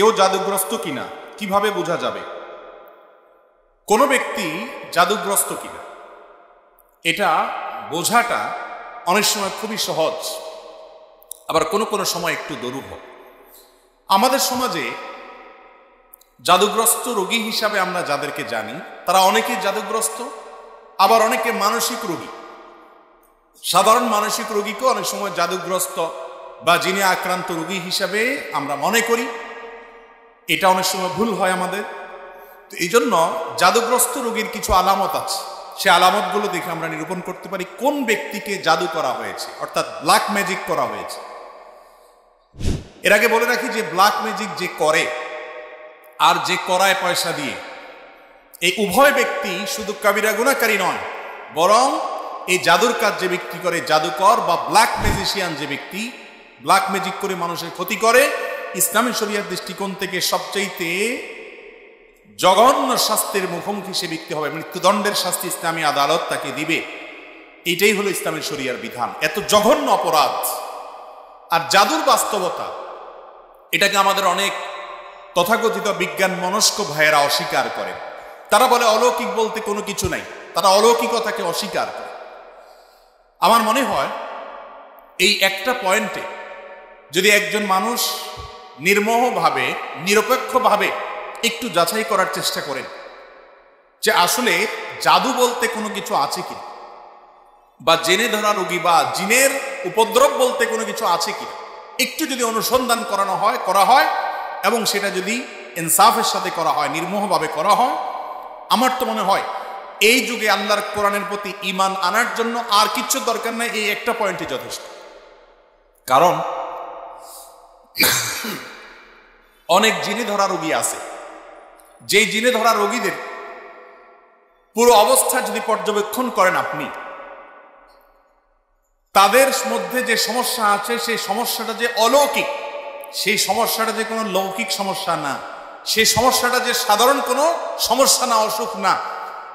কেউ জাদুগ্রস্ত কিনা কিভাবে বোঝা যাবে? কোনো ব্যক্তি জাদুগ্রস্ত কিনা এটা বোঝাটা অনেক সময় খুবই সহজ, আবার কোনো কোনো সময় একটু দুরূহ। আমাদের সমাজে জাদুগ্রস্ত রোগী হিসাবে আমরা যাদেরকে জানি তারা অনেকেই জাদুগ্রস্ত, আবার অনেকে মানসিক রোগী। সাধারণ মানসিক রোগীকেও অনেক সময় জাদুগ্রস্ত বা জিনে আক্রান্ত রোগী হিসাবে আমরা মনে করি। এটা অনেক সময় ভুল হয় আমাদের। তো এই জন্য জাদুগ্রস্ত রোগীর কিছু আলামত আছে, সে আলামতগুলো দেখে আমরা নিরূপণ করতে পারি কোন ব্যক্তিকে জাদু করা হয়েছে, অর্থাৎ ব্ল্যাক ম্যাজিক করা হয়েছে। এর আগে বলে রাখি যে ব্ল্যাক ম্যাজিক যে করে আর যে করায় পয়সা দিয়ে, এই উভয় ব্যক্তি শুধু কাবিরা গুনাহকারী নয়, বরং এই জাদুর কাজ যে ব্যক্তি করে, জাদুকর বা ব্ল্যাক ম্যাজিশিয়ান যে ব্যক্তি ব্ল্যাক ম্যাজিক করে মানুষের ক্ষতি করে, ইসলামী শরিয়ার দৃষ্টিকোণ থেকে সবচাইতে জঘন্য শাস্তির মুখোমুখি সে ব্যক্তি হবে। মৃত্যুদণ্ডের শাস্তি ইসলামী আদালত তাকে দিবে। এটাই হলো ইসলামী শরিয়ার বিধান। এত জঘন্য অপরাধ। আর জাদুর বাস্তবতা, এটাকে আমাদের অনেক তথাকথিত বিজ্ঞান মনস্ক ভাইয়েরা অস্বীকার করেন। তারা বলে অলৌকিক বলতে কোনো কিছু নাই, তারা অলৌকিকতাকে অস্বীকার করে। আমার মনে হয় এই একটা পয়েন্টে যদি একজন মানুষ নির্মোহভাবে নিরপেক্ষভাবে একটু যাচাই করার চেষ্টা করেন যে আসলে জাদু বলতে কোনো কিছু আছে কি, বা জেনে ধরা রোগী বা জিনের উপদ্রব বলতে কোনো কিছু আছে কি, একটু যদি অনুসন্ধান করা হয় এবং সেটা যদি ইনসাফের সাথে করা হয়, নির্মোহভাবে করা হয়, আমার তো মনে হয় এই যুগে আল্লাহর কোরআনের প্রতি ঈমান আনার জন্য আর কিচ্ছু দরকার নাই, এই একটা পয়েন্টই যথেষ্ট। কারণ অনেক জিনে ধরা রোগী আছে, যেই জিনে ধরা রোগীদের পুরো অবস্থা যদি পর্যবেক্ষণ করেন আপনি, তাদের মধ্যে যে সমস্যা আছে সেই সমস্যাটা যে অলৌকিক, সেই সমস্যাটা যে কোনো লৌকিক সমস্যা না, সেই সমস্যাটা যে সাধারণ কোনো সমস্যা না, অসুখ না,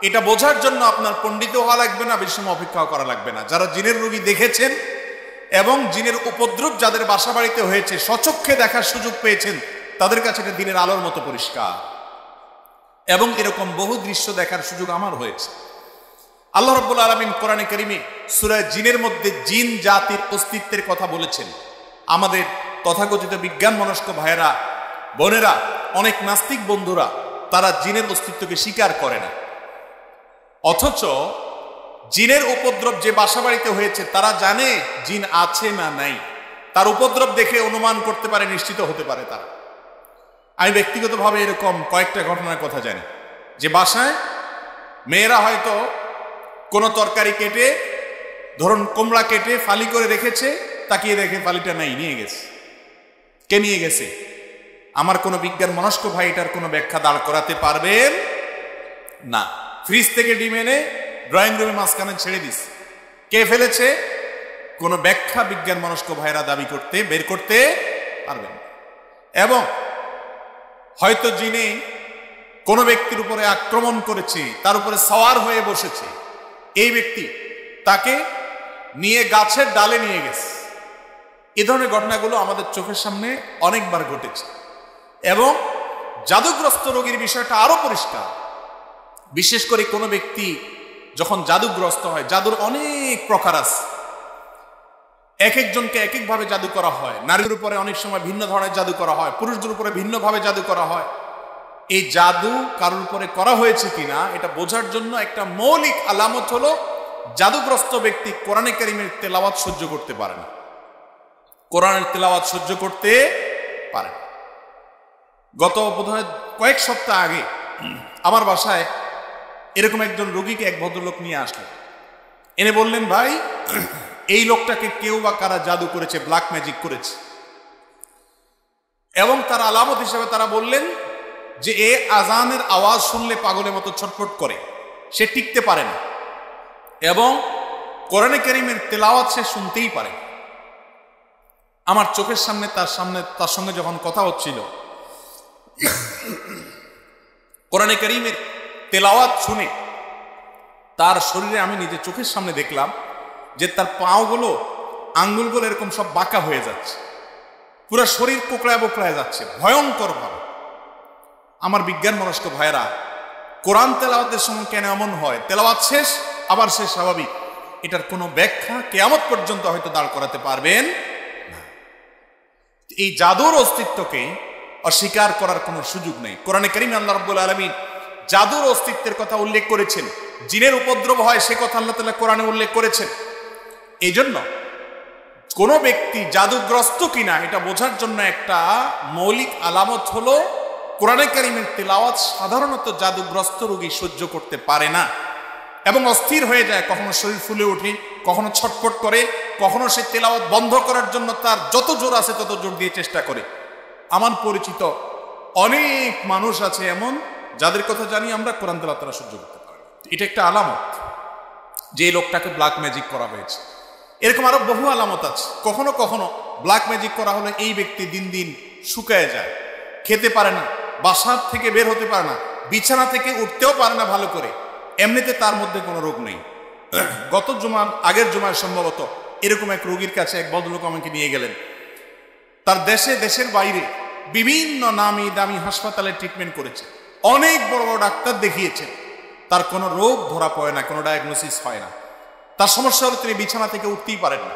এটা বোঝার জন্য আপনার পণ্ডিত হওয়া লাগবে না, বেশি সময় অপেক্ষাও করা লাগবে না। যারা জিনের রোগী দেখেছেন এবং জিনের উপদ্রব যাদের বাসা বাড়িতে হয়েছে, স্বচক্ষে দেখার সুযোগ পেয়েছেন, তাদের কাছে এটা দিনের আলোর মতো পরিষ্কার। এবং এরকম বহু দৃশ্য দেখার সুযোগ আমার হয়েছে। আল্লাহ রাব্বুল আলামিন কোরআনে কারিমে সূরা জিনের মধ্যে জিন জাতির অস্তিত্বের কথা বলেছেন। আমাদের তথাকথিত বিজ্ঞান মনস্ক ভাইয়েরা, বোনেরা, অনেক নাস্তিক বন্ধুরা তারা জিনের অস্তিত্বকে স্বীকার করে না, অথচ জিনের উপদ্রব যে বাসা বাড়িতে হয়েছে তারা জানে জিন আছে না নাই, তার উপদ্রব দেখে অনুমান করতে পারে, নিশ্চিত হতে পারে তারা। আমি ব্যক্তিগতভাবে এরকম কয়েকটা ঘটনার কথা জানি যে বাসায় মেয়েরা হয়তো কোনো তরকারি কেটে, ধরুন কুমড়া কেটে ফালি করে রেখেছে, তাকিয়ে দেখে ফালিটা নাই, নিয়ে গেছে। কে নিয়ে গেছে? আমার কোনো বিজ্ঞান মনস্ক ভাই এটার কোনো ব্যাখ্যা দাঁড় করাতে পারবেন না। ফ্রিজ থেকে ডিম এনে ড্রয়িং রুমে মাঝখানে ছেড়ে দিস, কে ফেলেছে? কোনো ব্যাখ্যা বিজ্ঞান মনস্ক ভাইরা বের করতে পারবেন। এবং হয়তো যিনি কোনো ব্যক্তির উপরে আক্রমণ করেছে, তার উপরে সওয়ার হয়ে বসেছে, এই ব্যক্তি তাকে নিয়ে গাছের ডালে নিয়ে গেছে। এ ধরনের ঘটনাগুলো আমাদের চোখের সামনে অনেকবার ঘটেছে। এবং জাদুগ্রস্ত রোগীর বিষয়টা আরো পরিষ্কার। বিশেষ করে কোনো ব্যক্তি যখন জাদুগ্রস্ত হয়, জাদুর অনেক প্রকার আছে, এক একজনকে এক একভাবে জাদু করা হয়। নারীর উপরে অনেক সময় ভিন্ন ধরনের জাদু করা হয়, পুরুষদের উপরে ভিন্নভাবে জাদু করা হয়। এই জাদু কারোর উপরে করা হয়েছে কিনা এটা বোঝার জন্য একটা মৌলিক আলামত হলো জাদুগ্রস্ত ব্যক্তি কোরআনে কারিমের তেলাওয়াত সহ্য করতে পারে না, কোরআনের তেলাওয়াত সহ্য করতে পারে না। গত বোধহয় কয়েক সপ্তাহ আগে আমার বাসায় এরকম একজন রোগীকে এক ভদ্রলোক নিয়ে আসলেন, এনে বললেন, ভাই এই লোকটাকে কেউ বা কারা জাদু করেছে, ব্ল্যাক ম্যাজিক করেছে। এবং তার আলামত হিসেবে তারা বললেন যে এ আজানের আওয়াজ শুনলে পাগলের মতো ছটফট করে, সে টিকতে পারে না, এবং কোরআনে কারিমের তেলাওয়াত সে শুনতেই পারে। আমার চোখের সামনে তার সঙ্গে যখন কথা হচ্ছিল, কোরআনে কারিমের তেলাওয়াত শুনে তার শরীরে আমি নিজে চোখের সামনে দেখলাম যে তার পাওগুলো, আঙ্গুলগুলো এরকম সব বাঁকা হয়ে যাচ্ছে, পুরা শরীর কোকড়ায় বোকড়ায় যাচ্ছে ভয়ঙ্কর ভাবে। আমার বিজ্ঞান মনস্ক ভাইয়েরা, কোরআন তেলাওয়াতের সময় কেন এমন হয়? তেলাওয়াত শেষ আবার সে স্বাভাবিক, এটার কোনো ব্যাখ্যা কিয়ামত পর্যন্ত হয়তো দাঁড় করাতে পারবেন না। এই জাদুর অস্তিত্বকে অস্বীকার করার কোনো সুযোগ নেই। কোরআনে কারীমে আল্লাহ রাব্বুল আলামিন জাদুর অস্তিত্বের কথা উল্লেখ করেছেন, জিনের উপদ্রব হয় সে কথা আল্লাহ তাআলা কোরআনে উল্লেখ করেছেন। এই জন্য কোনো ব্যক্তি জাদুগ্রস্ত কিনা এটা বোঝার জন্য একটা মৌলিক আলামত হলো কোরআনে কারীমের তেলাওয়াত সাধারণত জাদুগ্রস্ত রোগী সহ্য করতে পারে না এবং অস্থির হয়ে যায়, কখনো শরীর ফুলে ওঠে, কখনো ছটফট করে, কখনো সে তেলাওয়াত বন্ধ করার জন্য তার যত জোর আছে তত জোর দিয়ে চেষ্টা করে। আমার পরিচিত অনেক মানুষ আছে এমন যাদের কথা জানি আমরা, কোরআন তেলাওয়াত তারা সহ্য করতে পারে। এটা একটা আলামত যে লোকটাকে ব্ল্যাক ম্যাজিক করা হয়েছে। এরকম আরো বহু আলামত আছে। কখনো কখনো ব্ল্যাক ম্যাজিক করা হলে এই ব্যক্তি দিন দিন শুকায় যায়, খেতে পারে না, বাসার থেকে বের হতে পারে না, বিছানা থেকে উঠতেও পারে না ভালো করে। এমনিতে তার মধ্যে কোনো রোগ নেই। গত জুমার আগের জুমায় সম্ভবত এরকম এক রোগীর কাছে এক ভদ্রলোক আমাকে নিয়ে গেলেন। তার দেশের বাইরে বিভিন্ন নামি দামি হাসপাতালে ট্রিটমেন্ট করেছে, অনেক বড় বড় ডাক্তার দেখিয়েছে, তার কোনো রোগ ধরা পড়ে না, কোনো ডায়াগনোসিস হয় না। তার সমস্যা হলো তিনি বিছানা থেকে উঠতেই পারেন না,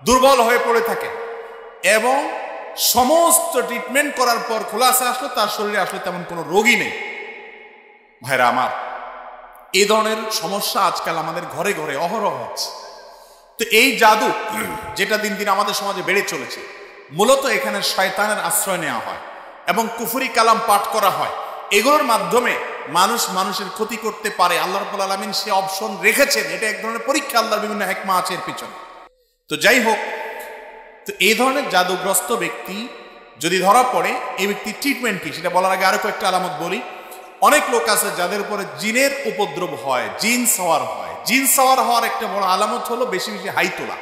দুর্বল হয়ে পড়ে থাকেন এবং সমস্ত ট্রিটমেন্ট করার পর খোলাসা আসলো তার শরীরে আসলে তেমন কোনো রোগই নেই। ভাইরা আমার, এই ধরনের সমস্যা আজকাল আমাদের ঘরে ঘরে অহরহ হচ্ছে। তো এই জাদু যেটা দিন দিন আমাদের সমাজে বেড়ে চলেছে, মূলত এখানে শয়তানের আশ্রয় নেওয়া হয় এবং কুফরি কালাম পাঠ করা হয়। এগুলোর মাধ্যমে মানুষের ক্ষতি করতে পারে। আল্লাহ রাব্বুল আলামিন সে অপশন রেখেছেন, এটা এক ধরনের পরীক্ষা, আল্লাহর বিভিন্ন হিকমা আছে এর পিছনে। তো যাই হোক, তো এই ধরনের জাদুগ্রস্ত ব্যক্তি যদি ধরা পড়ে, এই ব্যক্তির ট্রিটমেন্ট কি সেটা বলার আগে আরো কয়েকটা আলামত বলি। অনেক লোক আছে যাদের উপরে জিনের উপদ্রব হয়, জিন সাওয়ার হয়। জিন সাওয়ার হওয়ার একটা বড় আলামত হলো বেশি বেশি হাই তোলা,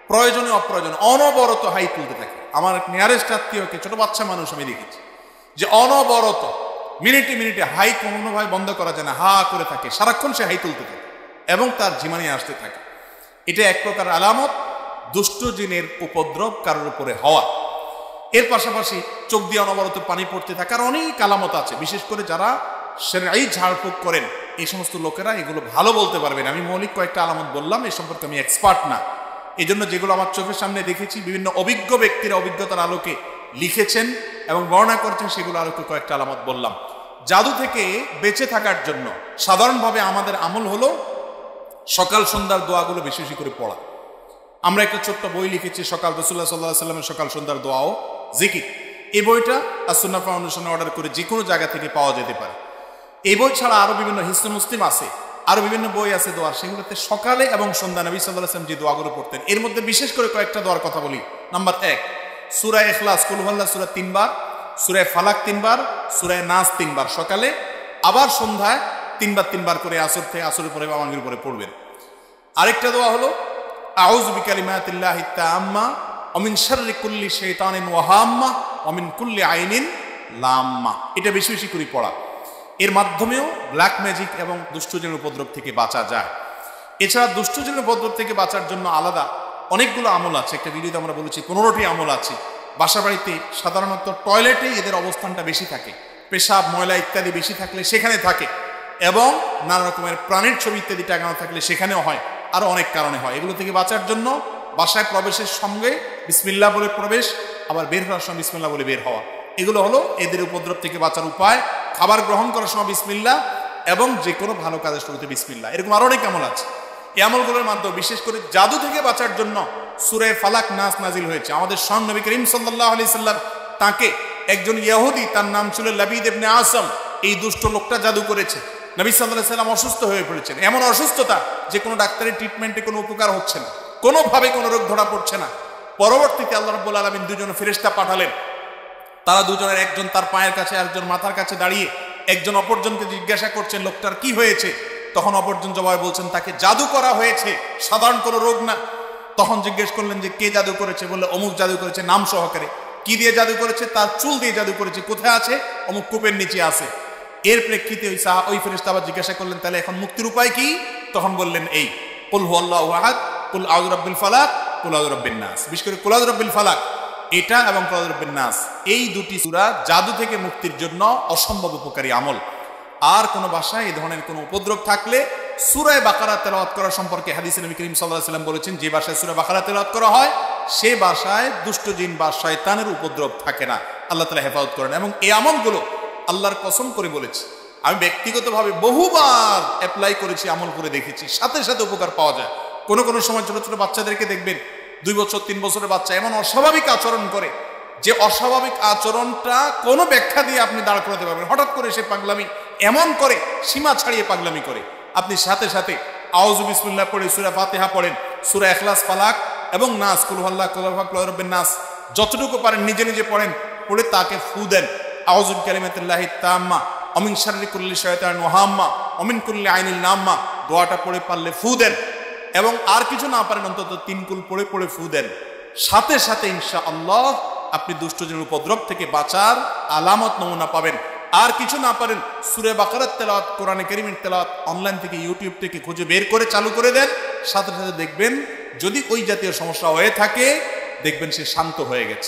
প্রয়োজনে অপ্রয়োজনে অনবরত হাই তুলতে থাকে। আমার নিয়ারেস্ট আত্মীয়কে, ছোট বাচ্চা মানুষ আমি দেখেছি যে অনবরত মিনিটে মিনিটে হাই কোনোভাবে বন্ধ করা যায় না, হা করে থাকে, সারাক্ষণ সে হাই তুলতে থাকে এবং তার জিমানি আসতে থাকে। এটা এক প্রকার আলামত দুষ্ট জিনের উপদ্রব কারোর উপরে হওয়া। এর পাশাপাশি চোখ দিয়ে অনবরত পানি পড়তে থাকার অনেক আলামত আছে। বিশেষ করে যারা শরঈ ঝাড়ফুঁক করেন এই সমস্ত লোকেরা এগুলো ভালো বলতে পারবেন। আমি মৌলিক কয়েকটা আলামত বললাম, এই সম্পর্কে আমি এক্সপার্ট না। এই জন্য যেগুলো আমার চোখের সামনে দেখেছি, বিভিন্ন অভিজ্ঞ ব্যক্তিরা অভিজ্ঞতার আলোকে লিখেছেন এবং বর্ণনা করছেন, সেগুলো আলোকে কয়েকটা আলামত বললাম। জাদু থেকে বেঁচে থাকার জন্য সাধারণভাবে আমাদের আমল হলো সকাল সন্ধ্যার দোয়াগুলো বেশি বেশি করে পড়া। আমরা একটা ছোট্ট বই লিখেছি, সকাল রাসূলুল্লাহ সাল্লাল্লাহু আলাইহি ওয়াসাল্লামের সকাল সন্ধ্যার দোয়া ও জিকির। এই বইটা as-সুন্নাহ ফাউন্ডেশনে অর্ডার করে যে কোনো জায়গা থেকে পাওয়া যেতে পারে। এই বই ছাড়া আরো বিভিন্ন হিসনুল মুসলিম আছে, আরো বিভিন্ন বই আছে দোয়ার, সেগুলোতে সকালে এবং সন্ধ্যা নবী সাল্লাল্লাহু আলাইহি ওয়াসাল্লাম যে দোয়াগুলো পড়তেন, এর মধ্যে বিশেষ করে কয়েকটা দোয়ার কথা বলি। নাম্বার 1, সূরা ইখলাস কুল হুয়াল্লাহ সূরা 3 বার, সূরা ফালাক 3 বার, সূরা নাস 3 বার সকালে, আবার সন্ধ্যায় 3 বার করে আসর থেকে আসরের পরে বা মাগরিবের পরে পড়বেন। আরেকটা দোয়া হলো আউযু বিকালিমাতিল্লাহি তাম্মা ওয়া মিন শাররি কুল্লি শাইতানিন ওয়া হাম্মা ওয়া মিন কুল্লি আইনিন লাম্মা। এটা বেশি বেশি করে পড়া। এর মাধ্যমেও ব্ল্যাক ম্যাজিক এবং দুষ্টজিনের উপদ্রব থেকে বাঁচা যায়। এছাড়া দুষ্টজিনের উপদ্রব থেকে বাঁচার জন্য আলাদা অনেকগুলো আমল আছে। একটা ভিডিওতে আমরা বলেছি 15টি আমল আছে। বাসা বাড়িতে সাধারণত টয়লেটে এদের অবস্থানটা বেশি থাকে, পেশাব ময়লা ইত্যাদি বেশি থাকলে সেখানে থাকে, এবং নানা রকমের প্রাণীর ছবি ইত্যাদি টাঙানো থাকলে সেখানেও হয়, আরো অনেক কারণে হয়। এগুলো থেকে বাঁচার জন্য বাসায় প্রবেশের সঙ্গে বিসমিল্লাহ বলে প্রবেশ, আবার বের হওয়ার সময় বিসমিল্লাহ বলে বের হওয়া, এগুলো হলো এদের উপদ্রব থেকে বাঁচার উপায়। খাবার গ্রহণ করার সময় বিসমিল্লাহ এবং যে কোনো ভালো কাজের শুরুতে বিসমিল্লাহ। এরকম আরো অনেক আমল আছে। এই আমলগুলোর মাধ্যমে বিশেষ করে জাদু থেকে বাঁচার জন্য সূরা ফালাক নাস নাজিল হয়েছে। আমাদের স্বয়ং নবী করিম সাল্লাল্লাহু আলাইহি সাল্লাম তাকে একজন ইহুদি, তার নাম ছিল লাবিদ ইবনে আসম, এই দুষ্ট লোকটা জাদু করেছে। নবী সাল্লাল্লাহু আলাইহি সাল্লাম অসুস্থ হয়ে পড়েছেন, এমন অসুস্থতা যে কোনো ডাক্তারের ট্রিটমেন্টে কোনো উপকার হচ্ছে না, কোনোভাবে কোনো রোগ ধরা পড়ছে না। পরবর্তীতে আল্লাহ রাব্বুল আলামিন দুজন ফেরেশতা পাঠালেন। তারা দুজনের একজন তার পায়ের কাছে, একজন মাথার কাছে দাঁড়িয়ে একজন অপরজনকে জিজ্ঞাসা করছেন লোকটার কি হয়েছে। তখন অপরজন জবাবে বলছেন তাকে জাদু করা হয়েছে, সাধারণ কোনো রোগ না। তখন জিজ্ঞেস করলেন যে কে জাদু করেছে, বললে অমুক জাদু করেছে নাম সহকারে। কি দিয়ে জাদু করেছে? তার চুল দিয়ে জাদু করেছে। কোথায় আছে? অমুক কূপের নিচে আছে। এর প্রেক্ষিতে ওই ফেরেশতা আবার জিজ্ঞাসা করলেন তাহলে এখন মুক্তির উপায় কি? তখন বললেন এই কুল হুয়াল্লাহু আহাদ, কুল আউযু বিরাব্বিল ফালাক, কুল আউযু বিরাব্বিন নাস। বিশেষ করে কুল আউযু বিরাব্বিল ফালাক এটা এবং কুল নাস, এই দুটি সূরা জাদু থেকে মুক্তির জন্য অসম্ভব উপকারী আমল। আর কোন ভাষায় এই ধরনের কোন উপদ্রব থাকলে সূরা বাকারা তেলাওয়াত করা সম্পর্কে হাদিসে নবী করিম সাল্লাল্লাহু আলাইহি ওয়াসাল্লাম বলেছেন, যে ভাষায় সূরা বাকারা তেলাওয়াত করা হয় সে ভাষায় দুষ্ট জিন বা শয়তানের উপদ্রব থাকে না, আল্লাহ তাআলা হেফাজত করেন। এবং এই আমলগুলো আল্লাহর কসম করে বলেছি, আমি ব্যক্তিগতভাবে বহুবার অ্যাপ্লাই করেছি, আমল করে দেখেছি, সাথে সাথে উপকার পাওয়া যায়। কোনো কোনো সময় ছোট ছোট বাচ্চাদেরকে দেখবেন 2 বছর 3 বছরের বাচ্চা এমন অস্বাভাবিক আচরণ করে যে অস্বাভাবিক আচরণটা কোনো ব্যাখ্যা দিয়ে আপনি দাঁড় করাতে পারবেন। হঠাৎ করে সে পাগলামি এমন করে, সীমা ছাড়িয়ে পাগলামি করে, আপনি সাথে সাথে আউযু বিসমিল্লাহ পড়ে সূরা ফাতিহা পড়েন, সূরা ইখলাস, ফালাক এবং নাস, কুল হুয়াল্লাহু কুল রাব্বিন নাস যতটুকু পারেন নিজে নিজে পড়েন, পড়ে তাকে ফু দেন। আউযু বিকালিমাতিল্লাহি তাম্মা অমিন শাররি কুল্লি শাইতানিন ওয়া হাম্মা অমিন কুল্লি আইনিন নাম্মা, দোয়াটা পড়ে পারলে ফু দেন। এবং আর কিছু না পারেন অন্তত 3 কুল পড়ে পড়ে ফু দেন। সাথে সাথে ইনশাআল্লাহ আপনি দুষ্টজনের উপদ্রব থেকে বাঁচার আলামত নমুনা পাবেন। আর কিছু না পারেন সূরা বাকারার তেলাওয়াত, কোরআনে কারীমের তেলাওয়াত অনলাইন থেকে ইউটিউব থেকে খুঁজে বের করে চালু করে দেন। সাথে সাথে দেখবেন যদি ওই জাতীয় সমস্যা হয়ে থাকে, দেখবেন সে শান্ত হয়ে গেছে।